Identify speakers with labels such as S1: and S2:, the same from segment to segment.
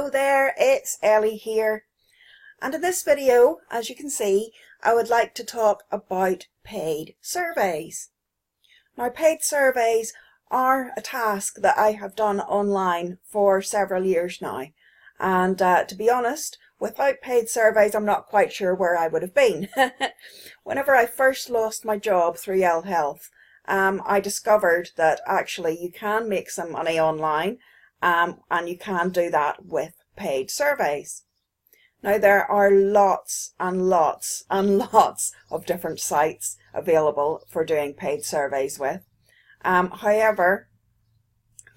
S1: Hello there, it's Ellie here, and in this video, as you can see, I would like to talk about paid surveys. Now, paid surveys are a task that I have done online for several years now, and to be honest, without paid surveys I'm not quite sure where I would have been. Whenever I first lost my job through ill health, I discovered that actually you can make some money online. And you can do that with paid surveys. Now, there are lots and lots and lots of different sites available for doing paid surveys with. However,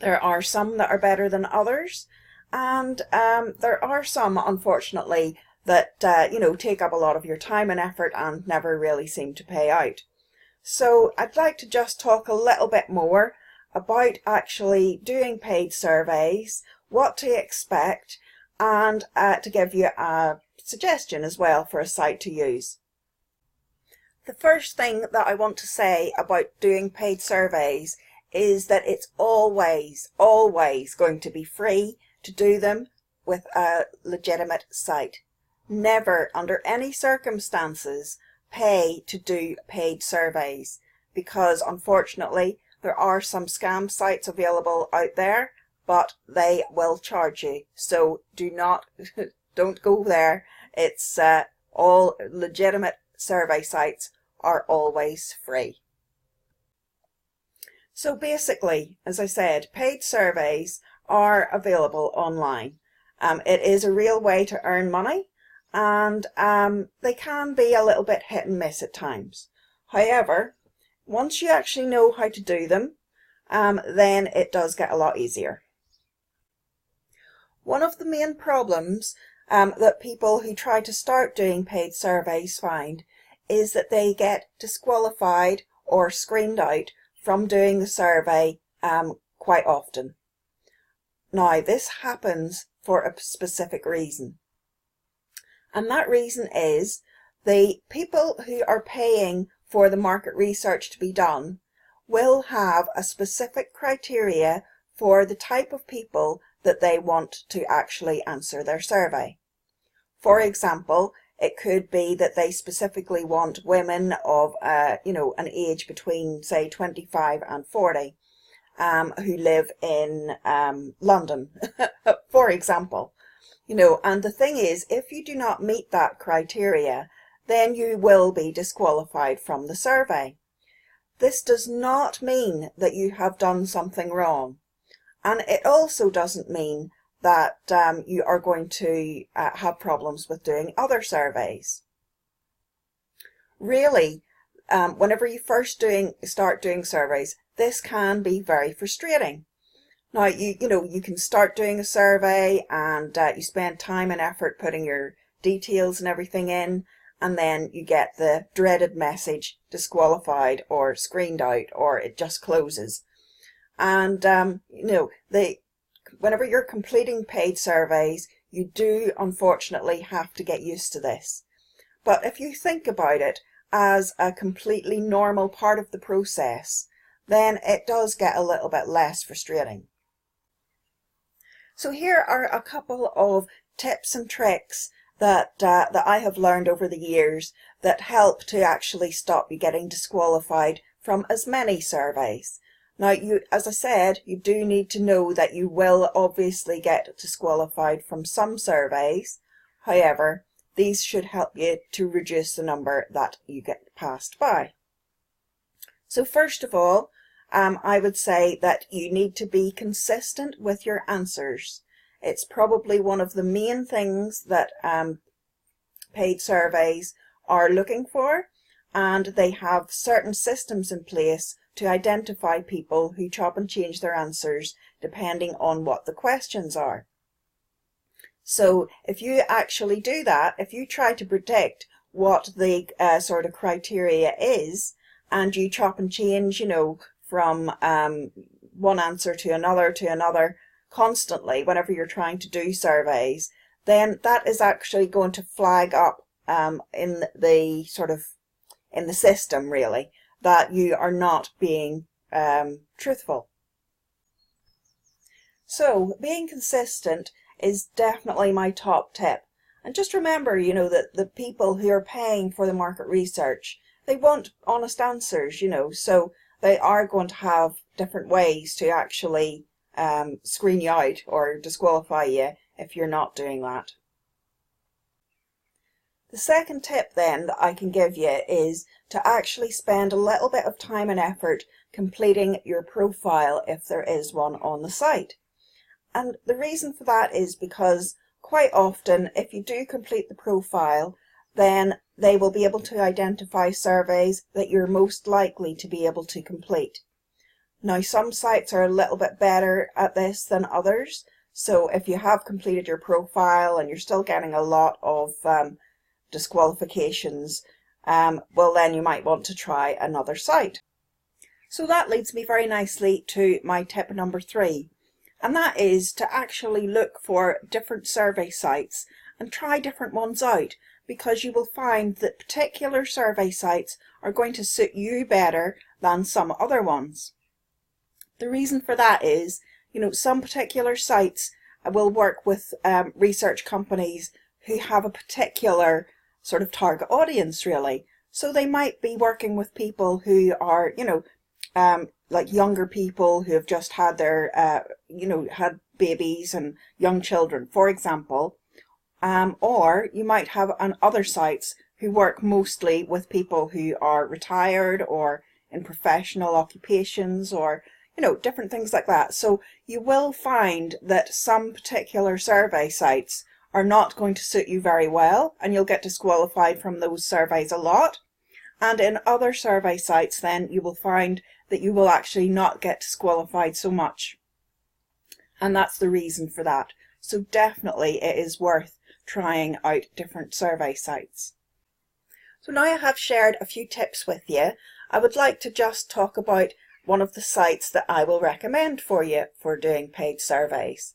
S1: there are some that are better than others, and there are some, unfortunately, that take up a lot of your time and effort and never really seem to pay out. So I'd like to just talk a little bit more about actually doing paid surveys, what to expect, and to give you a suggestion as well for a site to use. The first thing that I want to say about doing paid surveys is that it's always going to be free to do them with a legitimate site. Never, under any circumstances, pay to do paid surveys, because unfortunately there are some scam sites available out there, but they will charge you. So don't go there. It's all legitimate survey sites are always free. So basically, as I said, paid surveys are available online. It is a real way to earn money, and they can be a little bit hit and miss at times. However, once you actually know how to do them, then it does get a lot easier. One of the main problems that people who try to start doing paid surveys find is that they get disqualified or screened out from doing the survey quite often. Now, this happens for a specific reason, and that reason is the people who are paying for the market research to be done will have a specific criteria for the type of people that they want to actually answer their survey. For example, it could be that they specifically want women of an age between, say, 25 and 40 who live in London, for example. And the thing is, if you do not meet that criteria, then you will be disqualified from the survey. This does not mean that you have done something wrong, and it also doesn't mean that you are going to have problems with doing other surveys. Really, whenever you first start doing surveys, this can be very frustrating. Now, you can start doing a survey and you spend time and effort putting your details and everything in, and then you get the dreaded message, disqualified or screened out, or it just closes. And whenever you're completing paid surveys, you do unfortunately have to get used to this. But if you think about it as a completely normal part of the process, then it does get a little bit less frustrating. So here are a couple of tips and tricks that I have learned over the years that help to actually stop you getting disqualified from as many surveys. Now, as I said, you do need to know that you will obviously get disqualified from some surveys. However, these should help you to reduce the number that you get passed by. So first of all, I would say that you need to be consistent with your answers. It's probably one of the main things that paid surveys are looking for, and they have certain systems in place to identify people who chop and change their answers depending on what the questions are. So if you actually do that, if you try to predict what the sort of criteria is, and you chop and change, from one answer to another constantly whenever you're trying to do surveys, then that is actually going to flag up in the system, really, that you are not being truthful. So being consistent is definitely my top tip. And just remember, you know, that the people who are paying for the market research, they want honest answers, you know, so they are going to have different ways to actually screen you out or disqualify you if you're not doing that. The second tip then that I can give you is to actually spend a little bit of time and effort completing your profile if there is one on the site. And the reason for that is because quite often if you do complete the profile, then they will be able to identify surveys that you're most likely to be able to complete. Now, some sites are a little bit better at this than others, so if you have completed your profile and you're still getting a lot of disqualifications, well, then you might want to try another site. So that leads me very nicely to my tip number 3, and that is to actually look for different survey sites and try different ones out, because you will find that particular survey sites are going to suit you better than some other ones. The reason for that is, you know, some particular sites will work with research companies who have a particular sort of target audience, really. So they might be working with people who are, you know, like younger people who have just had their, you know, had babies and young children, for example. Or you might have on other sites who work mostly with people who are retired or in professional occupations, or, you know, different things like that. So you will find that some particular survey sites are not going to suit you very well, and you'll get disqualified from those surveys a lot. And in other survey sites, then you will find that you will actually not get disqualified so much. And that's the reason for that. So definitely it is worth trying out different survey sites. So now I have shared a few tips with you, I would like to just talk about one of the sites that I will recommend for you for doing paid surveys.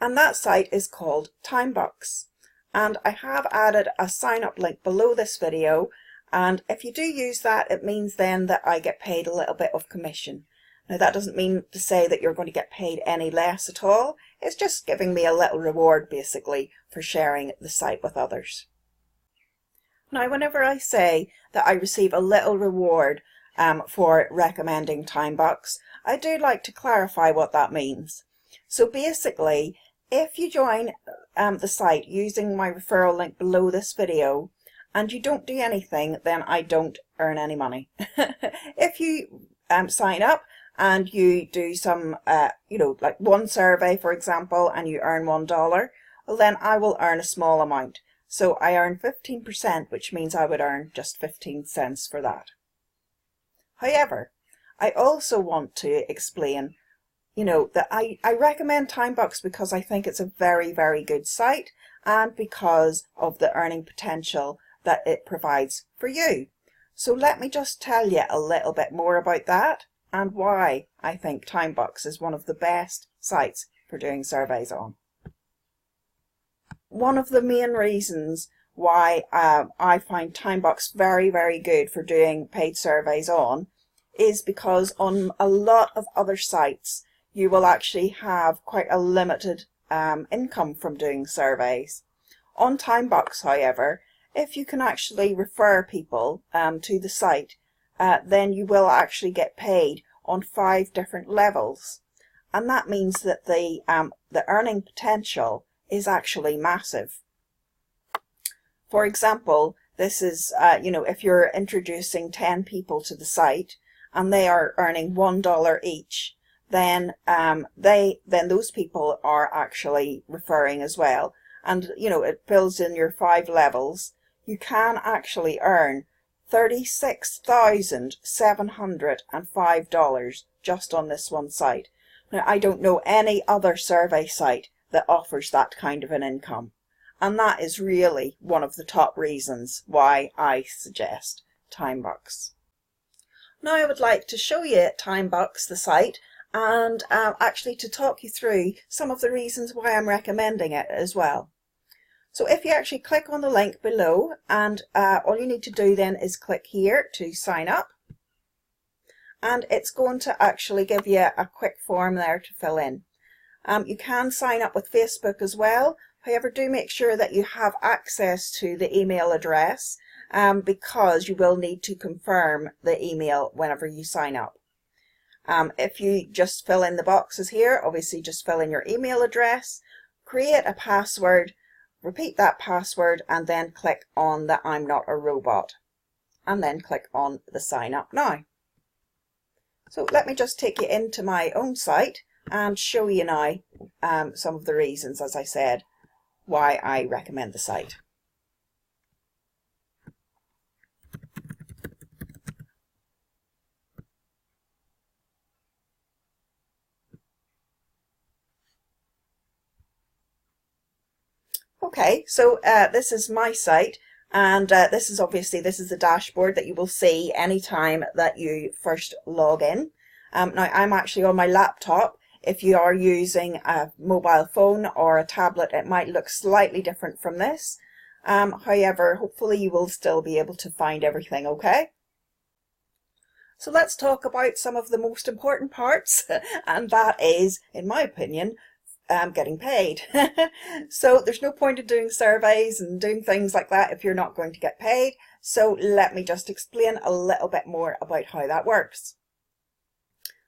S1: And that site is called timebox. And I have added a sign up link below this video, and if you do use that, it means then that I get paid a little bit of commission. Now that doesn't mean to say that you're going to get paid any less at all. It's just giving me a little reward basically for sharing the site with others. Now whenever I say that I receive a little reward for recommending timebox, I do like to clarify what that means. So basically, if you join the site using my referral link below this video and you don't do anything, then I don't earn any money. If you sign up and you do some, you know, like one survey, for example, and you earn $1, well, then I will earn a small amount. So I earn 15%, which means I would earn just 15 cents for that. However, I also want to explain, you know, that I recommend timebox because I think it's a very, very good site and because of the earning potential that it provides for you. So let me just tell you a little bit more about that and why I think timebox is one of the best sites for doing surveys on. One of the main reasons why I find timebox very, very good for doing paid surveys on is because on a lot of other sites you will actually have quite a limited income from doing surveys. On timebox, however, if you can actually refer people to the site, then you will actually get paid on 5 different levels, and that means that the earning potential is actually massive. For example, this is you know, if you're introducing 10 people to the site and they are earning $1 each, then those people are actually referring as well, and you know, it builds in your 5 levels. You can actually earn $36,705 just on this one site. Now, I don't know any other survey site that offers that kind of an income, and that is really one of the top reasons why I suggest timebox. Now I would like to show you timebox, the site, and actually to talk you through some of the reasons why I'm recommending it as well. So if you actually click on the link below, and all you need to do then is click here to sign up, and it's going to actually give you a quick form there to fill in. You can sign up with Facebook as well. However, do make sure that you have access to the email address because you will need to confirm the email whenever you sign up. If you just fill in the boxes here, obviously just fill in your email address, create a password, repeat that password, and then click on the I'm not a robot, and then click on the sign up now. So let me just take you into my own site and show you now some of the reasons, as I said, why I recommend the site. Okay, so this is my site, and this is the dashboard that you will see anytime that you first log in. Now I'm actually on my laptop. If you are using a mobile phone or a tablet, it might look slightly different from this. However, hopefully you will still be able to find everything okay. So let's talk about some of the most important parts, and that is, in my opinion, getting paid. So there's no point in doing surveys and doing things like that if you're not going to get paid. So let me just explain a little bit more about how that works.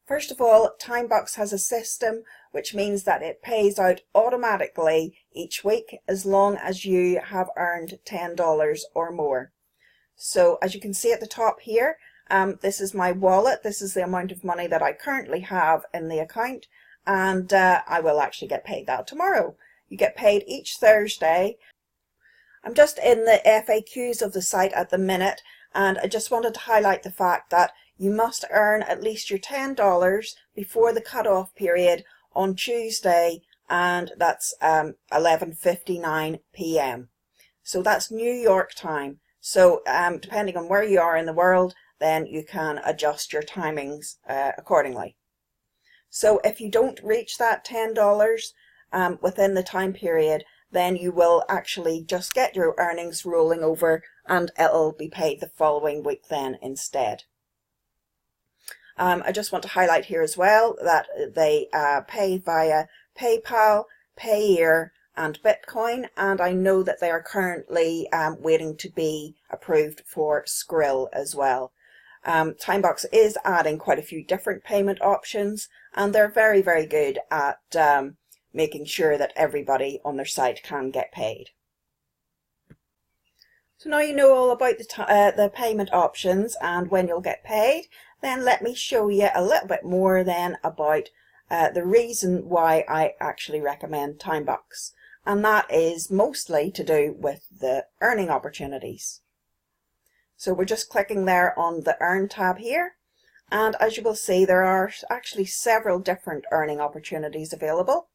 S1: First of all, timebox has a system which means that it pays out automatically each week as long as you have earned $10 or more. So as you can see at the top here, this is my wallet. This is the amount of money that I currently have in the account, and I will actually get paid that tomorrow. You get paid each Thursday. I'm just in the FAQs of the site at the minute, and I just wanted to highlight the fact that you must earn at least your $10 before the cut-off period on Tuesday, and that's 11:59 p.m. So that's New York time. So depending on where you are in the world, then you can adjust your timings accordingly. So if you don't reach that $10 within the time period, then you will actually just get your earnings rolling over, and it'll be paid the following week then instead. I just want to highlight here as well that they pay via PayPal, Payeer, and Bitcoin, and I know that they are currently waiting to be approved for Skrill as well. Timebox is adding quite a few different payment options, and they're very, very good at making sure that everybody on their site can get paid. So now you know all about the payment options and when you'll get paid, then let me show you a little bit more then about the reason why I actually recommend timebox, and that is mostly to do with the earning opportunities. So we're just clicking there on the Earn tab here, and as you will see, there are actually several different earning opportunities available.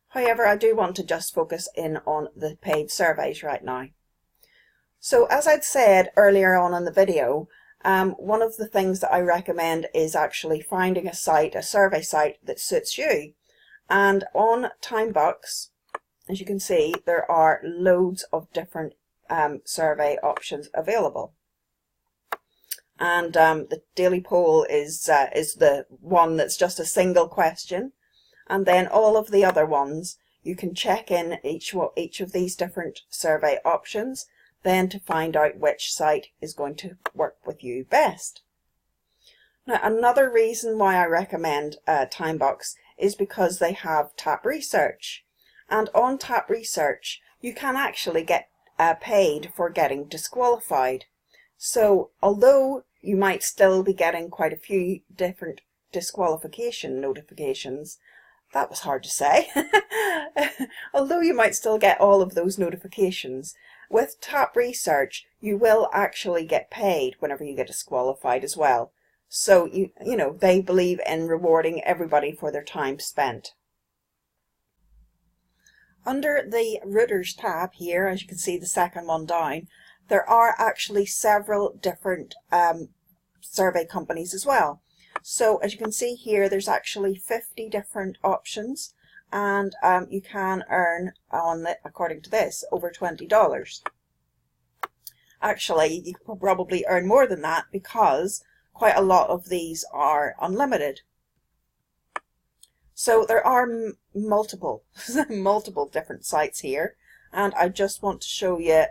S1: However, I do want to just focus in on the paid surveys right now. So as I'd said earlier on in the video, one of the things that I recommend is actually finding a site, a survey site that suits you. And on timebox, as you can see, there are loads of different survey options available. And the daily poll is the one that's just a single question, and then all of the other ones you can check in each of these different survey options, then to find out which site is going to work with you best. Now, another reason why I recommend timebox is because they have tap research, and on tap research you can actually get paid for getting disqualified. So although you might still be getting quite a few different disqualification notifications, that was hard to say, although you might still get all of those notifications, with tap research you will actually get paid whenever you get disqualified as well. So you know, they believe in rewarding everybody for their time spent. Under the routers tab here, as you can see, the second one down, there are actually several different survey companies as well. So as you can see here, there's actually 50 different options, and you can earn on it, according to this, over $20. Actually, you could probably earn more than that because quite a lot of these are unlimited. So there are multiple different sites here, and I just want to show you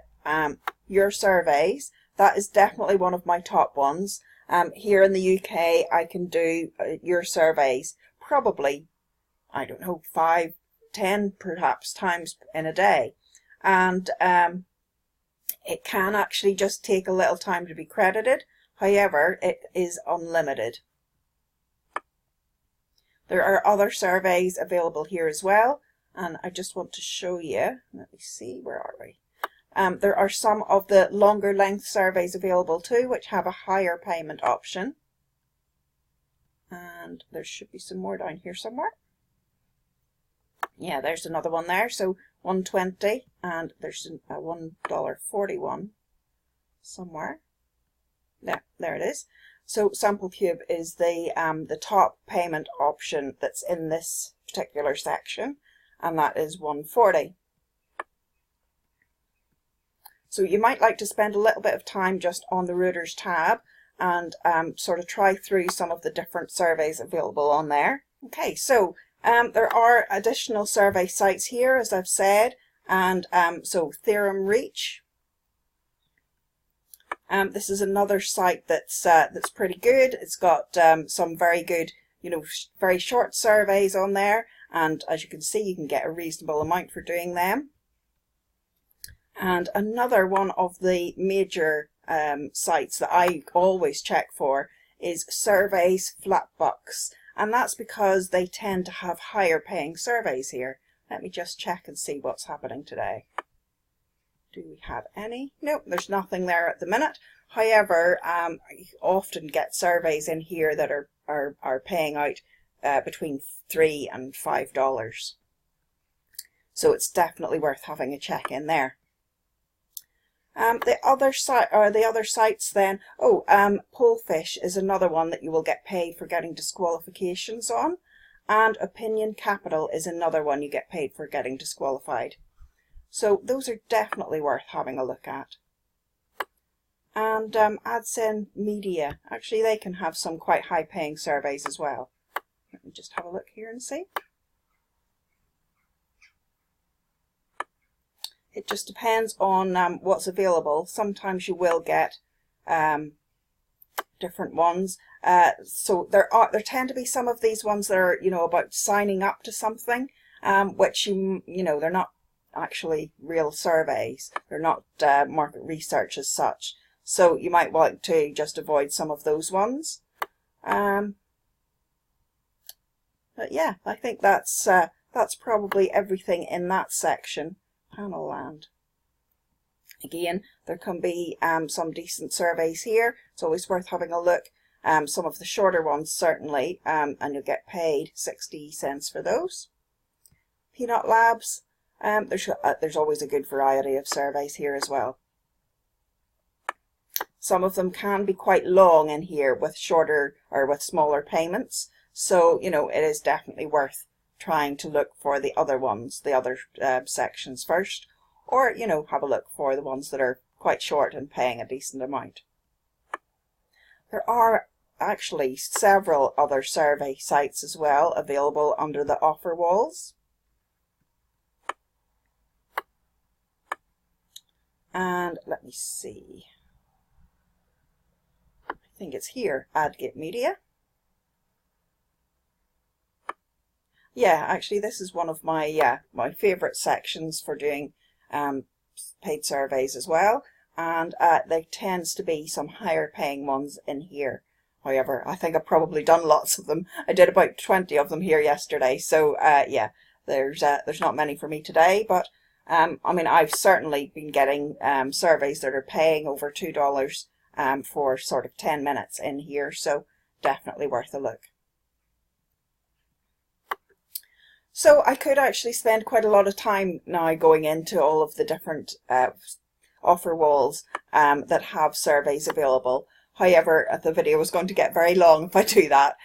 S1: your surveys. That is definitely one of my top ones. Here in the UK, I can do your surveys probably, I don't know, 5, 10 perhaps times in a day, and it can actually just take a little time to be credited. However, it is unlimited. There are other surveys available here as well, and I just want to show you. Let me see, where are we? There are some of the longer length surveys available too, which have a higher payment option. And there should be some more down here somewhere. Yeah, there's another one there. So $1.20, and there's a $1.41 somewhere. Yeah, there it is. So Sample Cube is the top payment option that's in this particular section, and that is $1.40. So you might like to spend a little bit of time just on the Rooters tab and sort of try through some of the different surveys available on there. Okay, so there are additional survey sites here, as I've said, and so Theorem Reach. This is another site that's pretty good. It's got some very good, very short surveys on there, and as you can see, you can get a reasonable amount for doing them. And another one of the major sites that I always check for is Surveys Flatbox, and that's because they tend to have higher paying surveys here. Let me just check and see what's happening today. Do we have any? Nope, there's nothing there at the minute. However, you often get surveys in here that are paying out between $3 and $5. So it's definitely worth having a check in there. The other sites then, Polefish is another one that you will get paid for getting disqualifications on, and Opinion Capital is another one you get paid for getting disqualified. So those are definitely worth having a look at. And AdSend Media, actually they can have some quite high paying surveys as well. Let me just have a look here and see. It just depends on what's available. Sometimes you will get different ones. So there tend to be some of these ones that are about signing up to something, which they're not actually real surveys. They're not market research as such. So you might want to just avoid some of those ones. But yeah, I think that's probably everything in that section. Panel land. Again, there can be some decent surveys here. It's always worth having a look. Some of the shorter ones certainly, and you'll get paid 60 cents for those. Peanut Labs. There's always a good variety of surveys here as well. Some of them can be quite long in here with shorter or with smaller payments. So, it is definitely worth trying to look for the other ones, the other sections first, or have a look for the ones that are quite short and paying a decent amount. There are actually several other survey sites as well available under the offer walls. And let me see, I think it's here, AdGate Media. Yeah, actually this is one of my my favorite sections for doing paid surveys as well, and there tends to be some higher paying ones in here. However, I think I've probably done lots of them. I did about 20 of them here yesterday, so yeah, there's not many for me today, but I mean, I've certainly been getting surveys that are paying over $2 for sort of 10 minutes in here, so definitely worth a look. So I could actually spend quite a lot of time now going into all of the different offer walls that have surveys available. However, the video is going to get very long if I do that.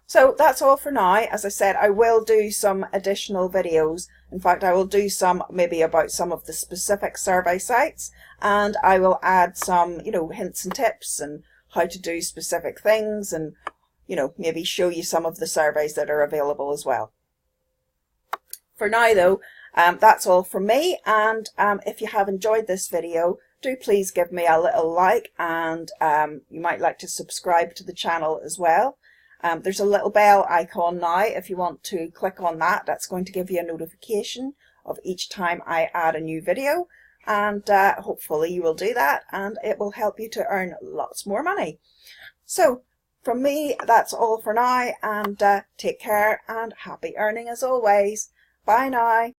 S1: So that's all for now. As I said, I will do some additional videos. In fact, I will do some maybe about some of the specific survey sites, and I will add some, hints and tips and how to do specific things, and maybe show you some of the surveys that are available as well. For now though, that's all from me, and if you have enjoyed this video, do please give me a little like, and you might like to subscribe to the channel as well. There's a little bell icon now. If you want to click on that, that's going to give you a notification of each time I add a new video, and hopefully you will do that, and it will help you to earn lots more money. So from me, that's all for now, and take care and happy earning as always. Bye now.